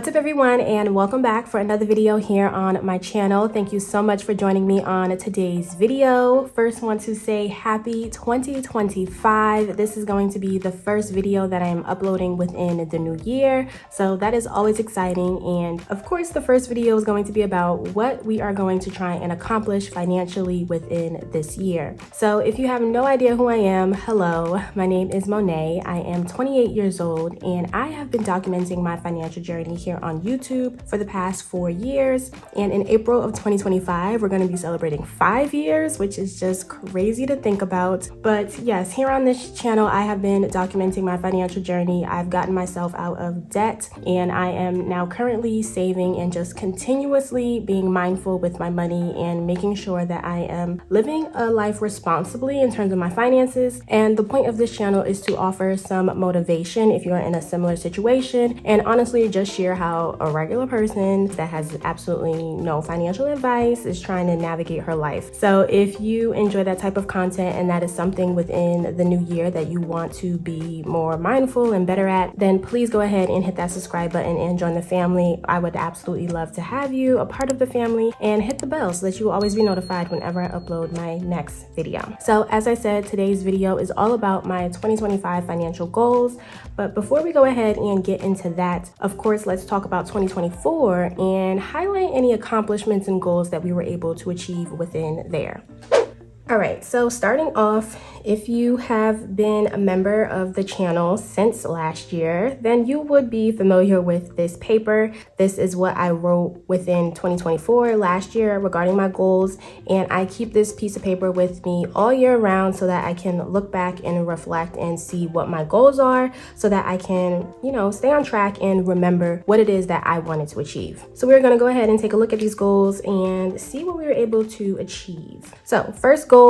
What's up everyone, and welcome back for another video here on my channel. Thank you so much for joining me on today's video. First, want to say happy 2025. This is going to be the first video that I am uploading within the new year, so that is always exciting. And of course, the first video is going to be about what we are going to try and accomplish financially within this year. So if you have no idea who I am, hello, my name is Monet. I am 28 years old and I have been documenting my financial journey here on YouTube for the past 4 years. And in April of 2025, we're going to be celebrating 5 years, which is just crazy to think about. But yes, here on this channel, I have been documenting my financial journey. I've gotten myself out of debt and I am now currently saving and just continuously being mindful with my money and making sure that I am living a life responsibly in terms of my finances. And the point of this channel is to offer some motivation if you're in a similar situation, and honestly just share how a regular person that has absolutely no financial advice is trying to navigate her life. So if you enjoy that type of content and that is something within the new year that you want to be more mindful and better at, then please go ahead and hit that subscribe button and join the family. I would absolutely love to have you a part of the family, and hit the bell so that you will always be notified whenever I upload my next video. So as I said, today's video is all about my 2025 financial goals. But before we go ahead and get into that, of course, let's talk about 2024 and highlight any accomplishments and goals that we were able to achieve within there. All right, so starting off, if you have been a member of the channel since last year, then you would be familiar with this paper. This is what I wrote within 2024 last year regarding my goals. And I keep this piece of paper with me all year round so that I can look back and reflect and see what my goals are so that I can, stay on track and remember what it is that I wanted to achieve. So we're gonna go ahead and take a look at these goals and see what we were able to achieve. So first goal,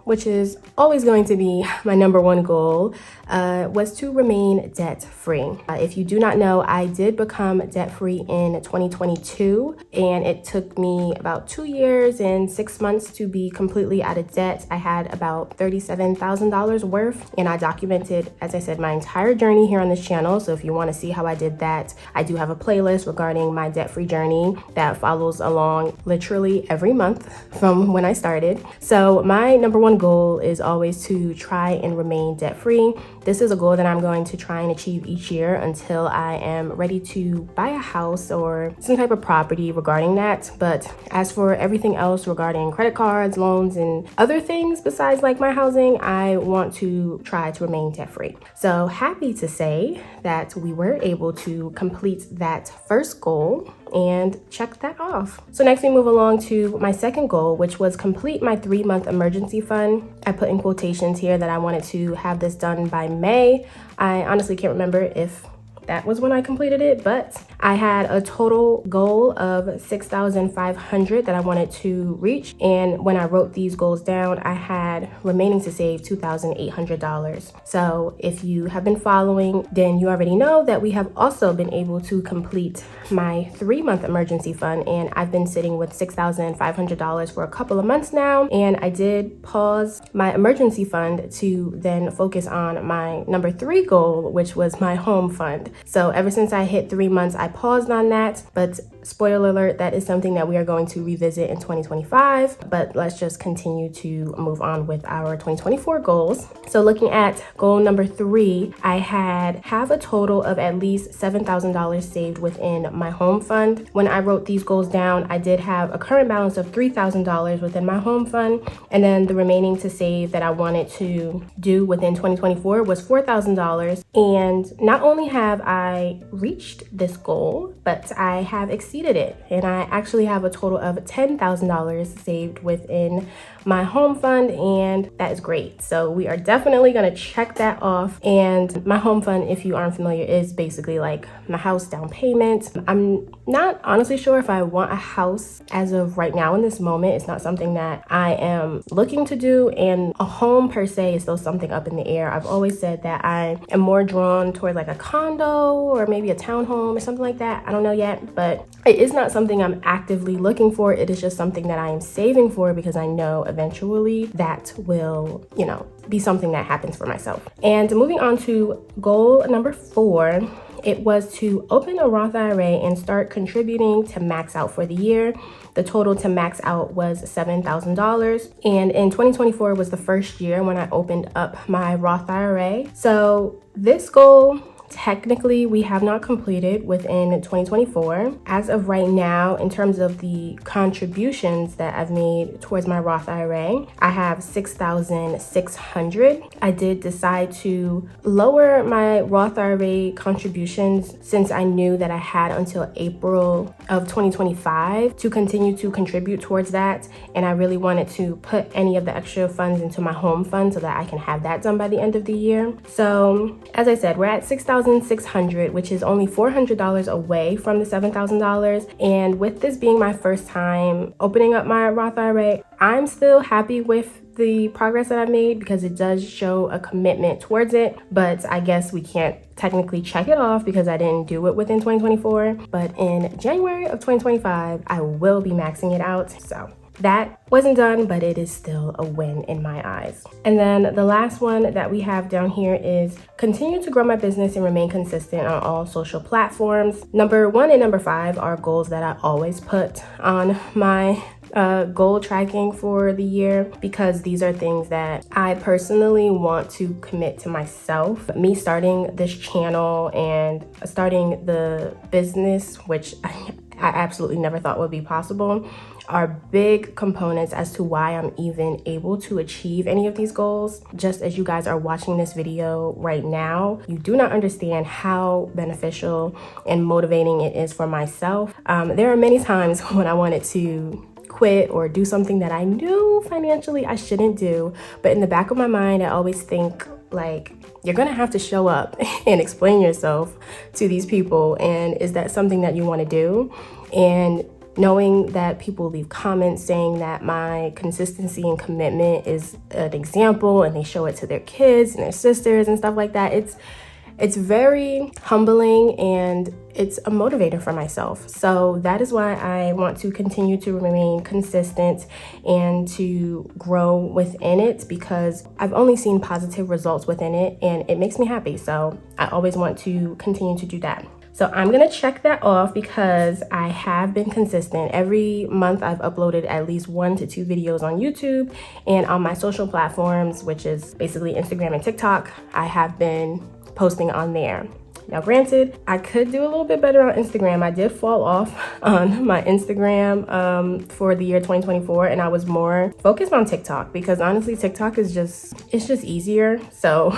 which is always going to be my number one goal, was to remain debt-free. If you do not know, I did become debt-free in 2022, and it took me about 2 years and 6 months to be completely out of debt. I had about $37,000 worth, and I documented, as I said, my entire journey here on this channel. So if you want to see how I did that, I do have a playlist regarding my debt-free journey that follows along literally every month from when I started. So my number one goal is always to try and remain debt-free. This is a goal that I'm going to try and achieve each year until I am ready to buy a house or some type of property regarding that. But as for everything else regarding credit cards, loans, and other things besides like my housing, I want to try to remain debt-free. So happy to say that we were able to complete that first goal and check that off. So next we move along to my second goal, which was complete my 3-month emergency fund. I put in quotations here that I wanted to have this done by May. I honestly can't remember if that was when I completed it, but I had a total goal of $6,500 that I wanted to reach. And when I wrote these goals down, I had remaining to save $2,800. So if you have been following, then you already know that we have also been able to complete my 3-month emergency fund. And I've been sitting with $6,500 for a couple of months now. And I did pause my emergency fund to then focus on my number 3 goal, which was my home fund. So ever since I hit 3 months, I paused on that, but spoiler alert, that is something that we are going to revisit in 2025, but let's just continue to move on with our 2024 goals. So looking at goal number 3, I have a total of at least $7,000 saved within my home fund. When I wrote these goals down, I did have a current balance of $3,000 within my home fund, and then the remaining to save that I wanted to do within 2024 was $4,000. And not only have I reached this goal, but I have exceeded it, and I actually have a total of $10,000 saved within my home fund, and that is great. So we are definitely going to check that off. And my home fund, if you aren't familiar, is basically like my house down payment. I'm not honestly sure if I want a house as of right now in this moment. It's not something that I am looking to do, and a home per se is still something up in the air. I've always said that I am more drawn toward like a condo or maybe a townhome or something like that. I don't know yet, but it is not something I'm actively looking for. It is just something that I am saving for because I know eventually that will, be something that happens for myself. And moving on to goal number 4 it was to open a Roth IRA and start contributing to max out for the year. The total to max out was $7,000. And in 2024 was the first year when I opened up my Roth IRA. So this goal, technically, we have not completed within 2024. As of right now, in terms of the contributions that I've made towards my Roth IRA, I have $6,600. I did decide to lower my Roth IRA contributions since I knew that I had until April of 2025 to continue to contribute towards that. And I really wanted to put any of the extra funds into my home fund so that I can have that done by the end of the year. So as I said, we're at $6,600, which is only $400 away from the $7,000. And with this being my first time opening up my Roth IRA, I'm still happy with the progress that I've made because it does show a commitment towards it. But I guess we can't technically check it off because I didn't do it within 2024. But in January of 2025, I will be maxing it out. So that wasn't done, but it is still a win in my eyes. And then the last one that we have down here is continue to grow my business and remain consistent on all social platforms. Number 1 and number 5 are goals that I always put on my goal tracking for the year because these are things that I personally want to commit to myself. Me starting this channel and starting the business, which I absolutely never thought would be possible, are big components as to why I'm even able to achieve any of these goals. Just as you guys are watching this video right now, you do not understand how beneficial and motivating it is for myself. There are many times when I wanted to quit or do something that I knew financially I shouldn't do, but in the back of my mind I always think, like, you're gonna have to show up and explain yourself to these people, and is that something that you want to do? And knowing that people leave comments saying that my consistency and commitment is an example and they show it to their kids and their sisters and stuff like that, it's very humbling and it's a motivator for myself. So that is why I want to continue to remain consistent and to grow within it, because I've only seen positive results within it and it makes me happy. So I always want to continue to do that. So I'm gonna check that off because I have been consistent. Every month I've uploaded at least 1 to 2 videos on YouTube, and on my social platforms, which is basically Instagram and TikTok, I have been posting on there. Now granted, I could do a little bit better on Instagram. I did fall off on my Instagram for the year 2024, and I was more focused on TikTok because honestly TikTok is it's just easier. So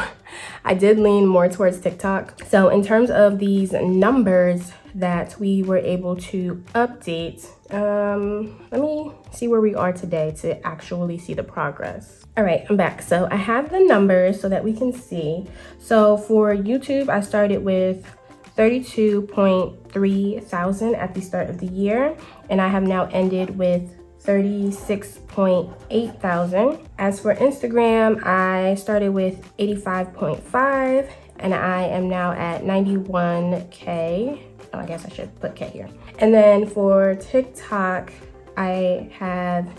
I did lean more towards TikTok. So in terms of these numbers that we were able to update, let me see where we are today to actually see the progress. All right, I'm back. So I have the numbers so that we can see. So for YouTube, I started with 32.3 thousand at the start of the year, and I have now ended with 36.8 thousand. As for Instagram, I started with 85.5 and I am now at 91K. Oh, I guess I should put K here. And then for TikTok, I have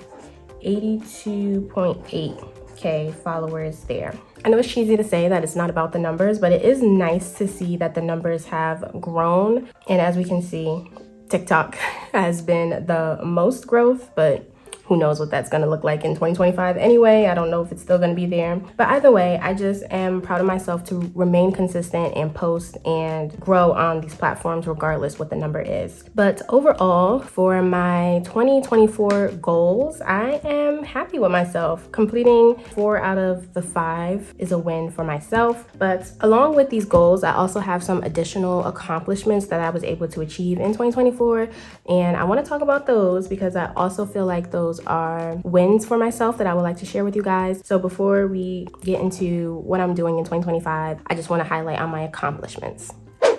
82.8K followers there. I know it's cheesy to say that it's not about the numbers, but it is nice to see that the numbers have grown. And as we can see, TikTok has been the most growth, but who knows what that's gonna look like in 2025 anyway. I don't know if it's still gonna be there. But either way, I just am proud of myself to remain consistent and post and grow on these platforms regardless what the number is. But overall, for my 2024 goals, I am happy with myself. Completing 4 out of the 5 is a win for myself. But along with these goals, I also have some additional accomplishments that I was able to achieve in 2024. And I wanna talk about those because I also feel like those are wins for myself that I would like to share with you guys. So before we get into what I'm doing in 2025, I just want to highlight on my accomplishments. All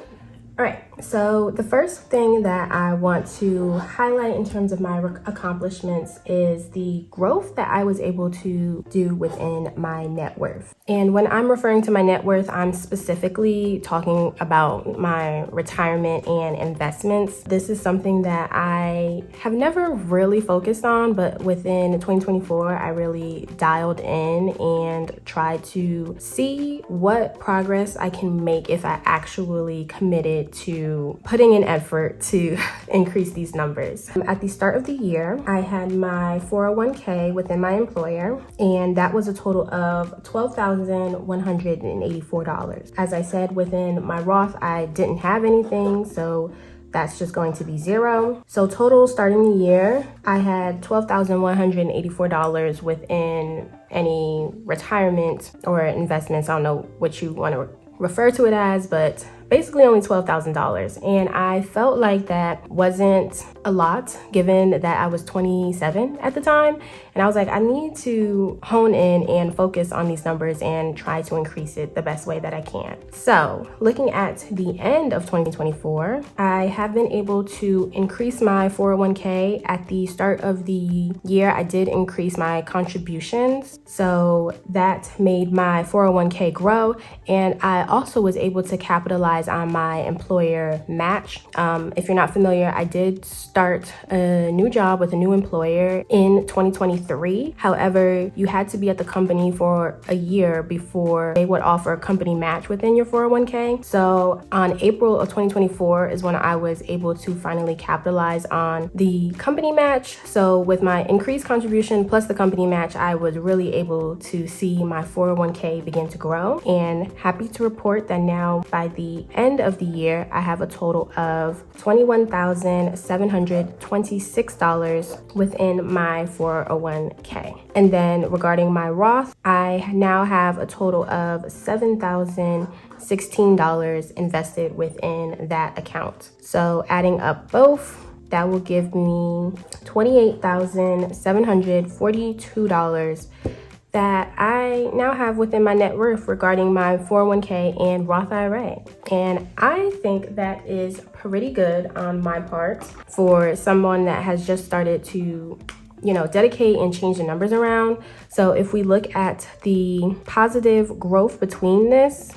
right, So the first thing that I want to highlight in terms of my accomplishments is the growth that I was able to do within my net worth. And when I'm referring to my net worth, I'm specifically talking about my retirement and investments. This is something that I have never really focused on, but within 2024, I really dialed in and tried to see what progress I can make if I actually committed to putting in effort to increase these numbers. At the start of the year, I had my 401k within my employer, and that was a total of $12,184. As I said, within my Roth, I didn't have anything, so that's just going to be zero. So total starting the year, I had $12,184 within any retirement or investments. I don't know what you want to refer to it as, but basically only $12,000. And I felt like that wasn't a lot given that I was 27 at the time. And I was like, I need to hone in and focus on these numbers and try to increase it the best way that I can. So looking at the end of 2024, I have been able to increase my 401k. At the start of the year, I did increase my contributions. So that made my 401k grow. And I also was able to capitalize on my employer match. If you're not familiar, I did start a new job with a new employer in 2023. However, you had to be at the company for a year before they would offer a company match within your 401k. So on April of 2024 is when I was able to finally capitalize on the company match. So with my increased contribution plus the company match, I was really able to see my 401k begin to grow, and happy to report that now by the end of the year, I have a total of $21,726 within my 401k. And then regarding my Roth, I now have a total of $7,016 invested within that account. So adding up both, that will give me $28,742 that I now have within my net worth regarding my 401k and Roth IRA. And I think that is pretty good on my part for someone that has just started to, dedicate and change the numbers around. So if we look at the positive growth between this,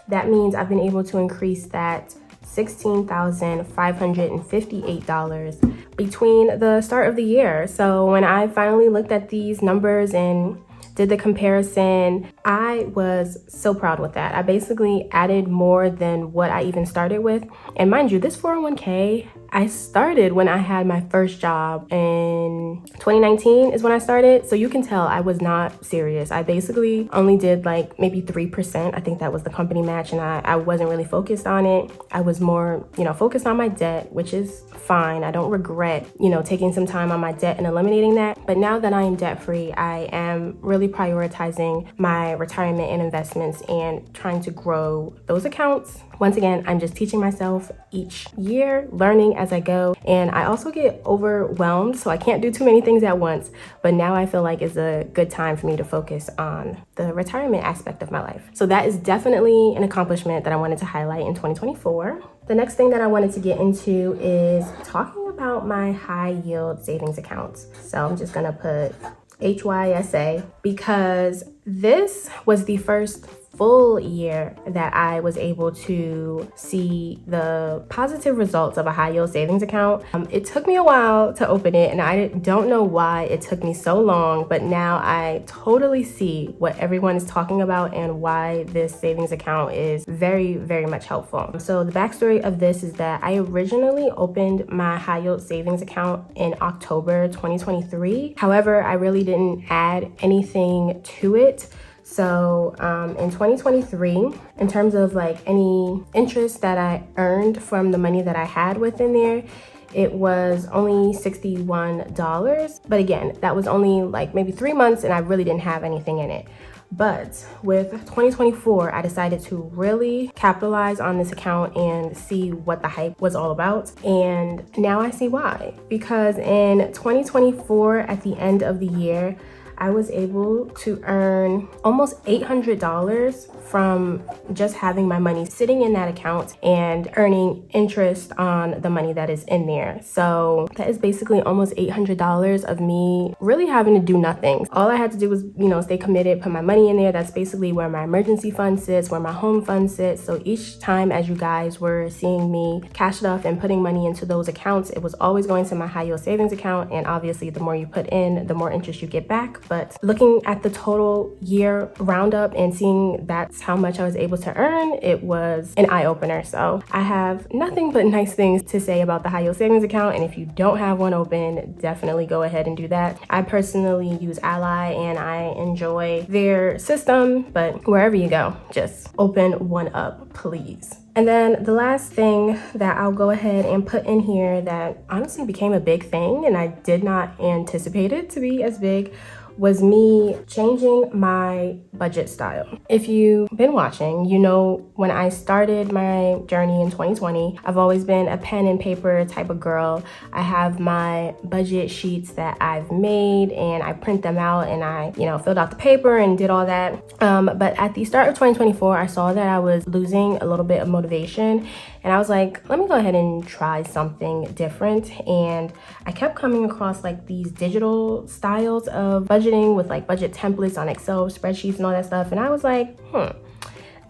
that means I've been able to increase that $16,558 between the start of the year. So when I finally looked at these numbers and did the comparison, I was so proud with that. I basically added more than what I even started with. And mind you, this 401k, I started when I had my first job in 2019 is when I started. So you can tell I was not serious. I basically only did like maybe 3%. I think that was the company match, and I wasn't really focused on it. I was more, focused on my debt, which is fine. I don't regret, taking some time on my debt and eliminating that. But now that I am debt free, I am really prioritizing my retirement and investments and trying to grow those accounts. Once again, I'm just teaching myself each year, learning as I go. And I also get overwhelmed, so I can't do too many things at once. But now I feel like it's a good time for me to focus on the retirement aspect of my life. So that is definitely an accomplishment that I wanted to highlight in 2024. The next thing that I wanted to get into is talking about my high yield savings accounts. So I'm just gonna put HYSA because this was the first full year that I was able to see the positive results of a high yield savings account. It took me a while to open it, and I don't know why it took me so long, but now I totally see what everyone is talking about and why this savings account is very, very much helpful. So the backstory of this is that I originally opened my high yield savings account in October 2023. However, I really didn't add anything to it. So in 2023, in terms of like any interest that I earned from the money that I had within there, it was only $61. But again, that was only like maybe 3 months and I really didn't have anything in it. But with 2024, I decided to really capitalize on this account and see what the hype was all about. And now I see why. Because in 2024, at the end of the year, I was able to earn almost $800 from just having my money sitting in that account and earning interest on the money that is in there. So that is basically almost $800 of me really having to do nothing. All I had to do was, stay committed, put my money in there. That's basically where my emergency fund sits, where my home fund sits. So each time as you guys were seeing me cash it off and putting money into those accounts, it was always going to my high yield savings account. And obviously the more you put in, the more interest you get back. But looking at the total year roundup and seeing that's how much I was able to earn, it was an eye-opener. So I have nothing but nice things to say about the high yield savings account. And if you don't have one open, definitely go ahead and do that. I personally use Ally and I enjoy their system, but wherever you go, just open one up, please. And then the last thing that I'll go ahead and put in here that honestly became a big thing, and I did not anticipate it to be as big, was me changing my budget style. If you've been watching, you know when I started my journey in 2020, I've always been a pen and paper type of girl. I have my budget sheets that I've made and I print them out and I, filled out the paper and did all that. But at the start of 2024, I saw that I was losing a little bit of motivation and I was like, let me go ahead and try something different. And I kept coming across like these digital styles of budgeting with like budget templates on Excel spreadsheets and all that stuff. And I was like,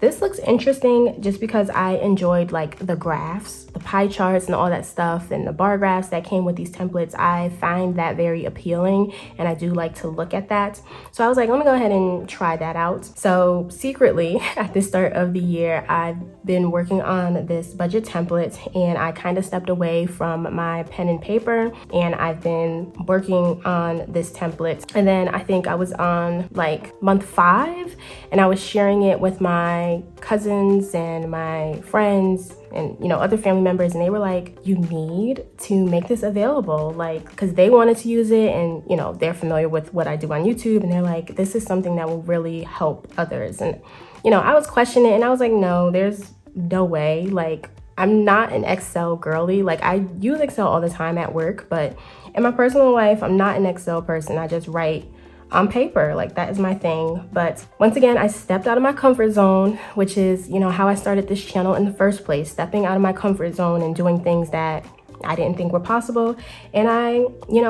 this looks interesting, just because I enjoyed like the graphs, the pie charts and all that stuff and the bar graphs that came with these templates. I find that very appealing and I do like to look at that. So I was like, let me go ahead and try that out. So secretly at the start of the year, I've been working on this budget template and I kind of stepped away from my pen and paper and I've been working on this template. And then I think I was on like month 5 and I was sharing it with my cousins and my friends and other family members, and they were like, you need to make this available, like, because they wanted to use it and they're familiar with what I do on YouTube, and they're like, this is something that will really help others. And I was questioning it and I was like, no, there's no way. Like, I'm not an Excel girly. Like, I use Excel all the time at work, but in my personal life, I'm not an Excel person. I just write on paper, like that is my thing. But once again, I stepped out of my comfort zone, which is, how I started this channel in the first place, stepping out of my comfort zone and doing things that I didn't think were possible. And I,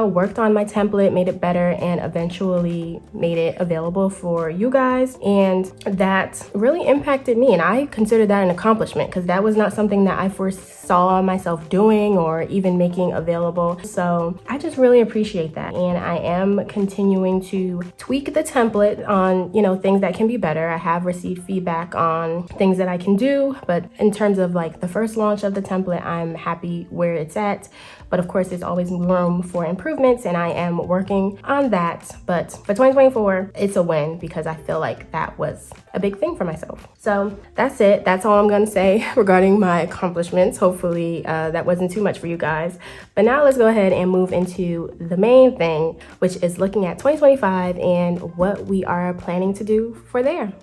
worked on my template, made it better, and eventually made it available for you guys. And that really impacted me. And I consider that an accomplishment because that was not something that I foresaw myself doing or even making available. So I just really appreciate that. And I am continuing to tweak the template on, things that can be better. I have received feedback on things that I can do, but in terms of like the first launch of the template, I'm happy where it's at. But of course, there's always room for improvements and I am working on that. But for 2024, it's a win because I feel like that was a big thing for myself. So that's it. That's all I'm going to say regarding my accomplishments. Hopefully that wasn't too much for you guys. But now let's go ahead and move into the main thing, which is looking at 2025 and what we are planning to do for there.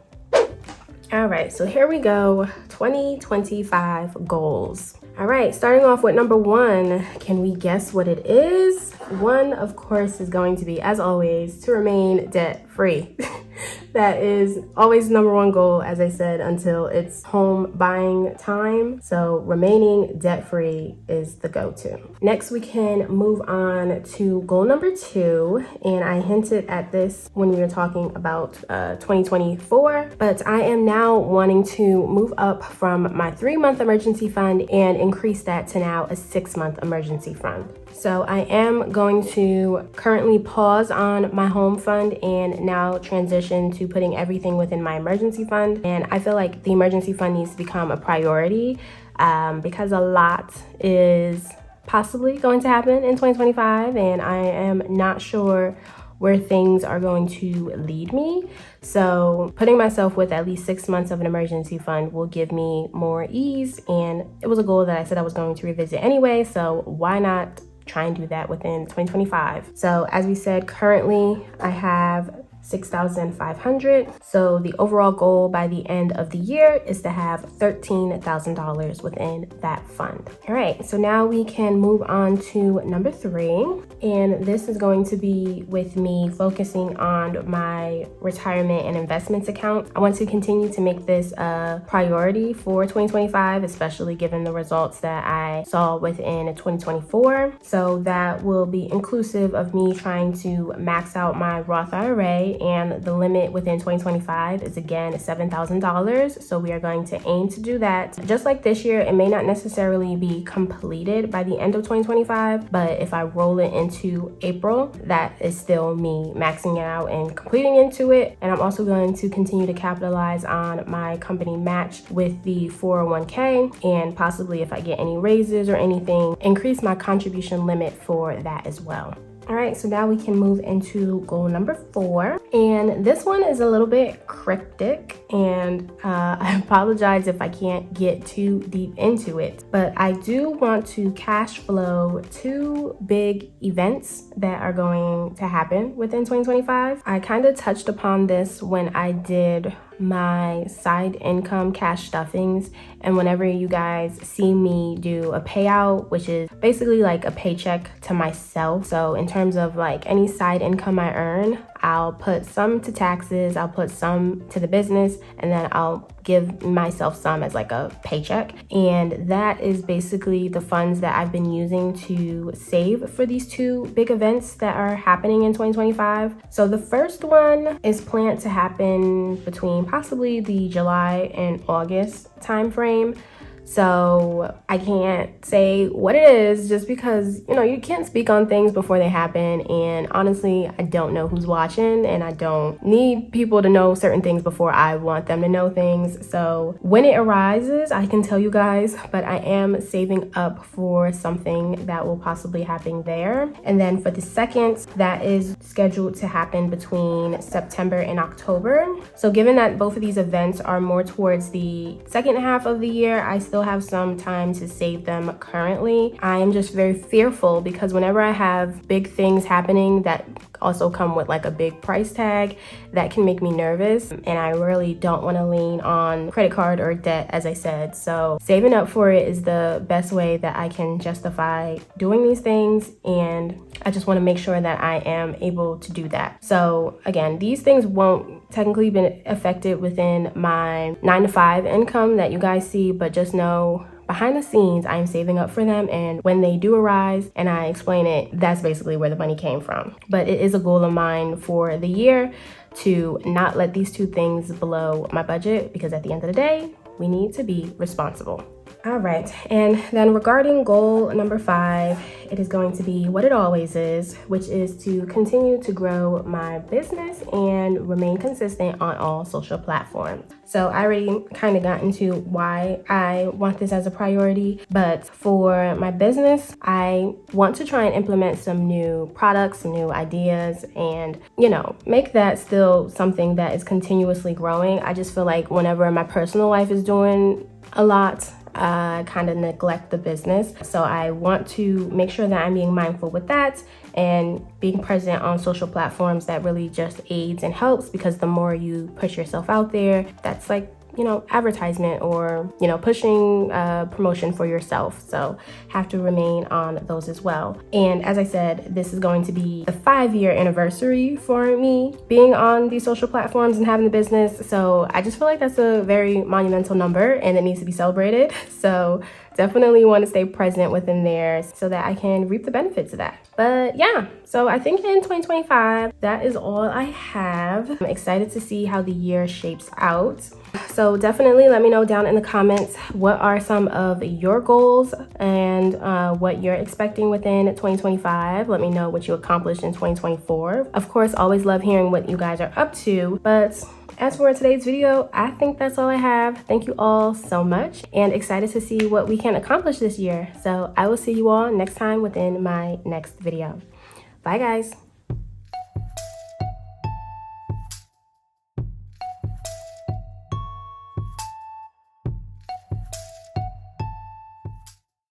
All right, so here we go. 2025 goals. All right, starting off with number 1, can we guess what it is? 1, of course, is going to be, as always, to remain debt-free. That is always number 1 goal, as I said, until it's home buying time. So remaining debt-free is the go-to. Next, we can move on to goal number 2. And I hinted at this when we were talking about 2024, but I am now wanting to move up from my 3-month emergency fund and increase that to now a 6-month emergency fund. So I am going to currently pause on my home fund and now transition to putting everything within my emergency fund. And I feel like the emergency fund needs to become a priority because a lot is possibly going to happen in 2025 and I am not sure where things are going to lead me. So putting myself with at least 6 months of an emergency fund will give me more ease. And it was a goal that I said I was going to revisit anyway. So why not try and do that within 2025? So as we said, currently I have $6,500. So the overall goal by the end of the year is to have $13,000 within that fund. All right, so now we can move on to number 3. And this is going to be with me focusing on my retirement and investments account. I want to continue to make this a priority for 2025, especially given the results that I saw within 2024. So that will be inclusive of me trying to max out my Roth IRA, and the limit within 2025 is again $7,000. So we are going to aim to do that. Just like this year, it may not necessarily be completed by the end of 2025, but if I roll it into April, that is still me maxing it out and completing into it. And I'm also going to continue to capitalize on my company match with the 401k, and possibly if I get any raises or anything, increase my contribution limit for that as well. All right, so now we can move into goal number 4. And this one is a little bit cryptic, and I apologize if I can't get too deep into it, but I do want to cash flow 2 big events that are going to happen within 2025. I kind of touched upon this when I did my side income cash stuffings, and whenever you guys see me do a payout, which is basically like a paycheck to myself. So in terms of like any side income I earn, I'll put some to taxes, I'll put some to the business, and then I'll give myself some as like a paycheck. And that is basically the funds that I've been using to save for these 2 big events that are happening in 2025. So the first one is planned to happen between possibly the July and August timeframe. So I can't say what it is just because, you can't speak on things before they happen. And honestly, I don't know who's watching, and I don't need people to know certain things before I want them to know things. So when it arises, I can tell you guys, but I am saving up for something that will possibly happen there. And then for the second, that is scheduled to happen between September and October. So given that both of these events are more towards the second half of the year, I still have some time to save them currently. I am just very fearful because whenever I have big things happening that also come with like a big price tag, that can make me nervous, and I really don't want to lean on credit card or debt, as I said. So saving up for it is the best way that I can justify doing these things, and I just want to make sure that I am able to do that. So again, these things won't technically be affected within my 9-to-5 income that you guys see, but just know behind the scenes, I am saving up for them, and when they do arise and I explain it, that's basically where the money came from. But it is a goal of mine for the year to not let these 2 things blow my budget, because at the end of the day, we need to be responsible. All right, and then regarding goal number 5, it is going to be what it always is, which is to continue to grow my business and remain consistent on all social platforms. So I already kind of got into why I want this as a priority, but for my business, I want to try and implement some new products, some new ideas, and, make that still something that is continuously growing. I just feel like whenever my personal life is doing a lot, I kind of neglect the business. So I want to make sure that I'm being mindful with that and being present on social platforms that really just aids and helps, because the more you push yourself out there, that's like, advertisement or, pushing promotion for yourself. So have to remain on those as well. And as I said, this is going to be the 5-year anniversary for me being on these social platforms and having the business. So I just feel like that's a very monumental number and it needs to be celebrated. So definitely want to stay present within there so that I can reap the benefits of that. But yeah, so I think in 2025, that is all I have. I'm excited to see how the year shapes out. So definitely let me know down in the comments what are some of your goals and what you're expecting within 2025. Let me know what you accomplished in 2024. Of course, always love hearing what you guys are up to. But as for today's video, I think that's all I have. Thank you all so much and excited to see what we can accomplish this year. So I will see you all next time within my next video. Bye guys.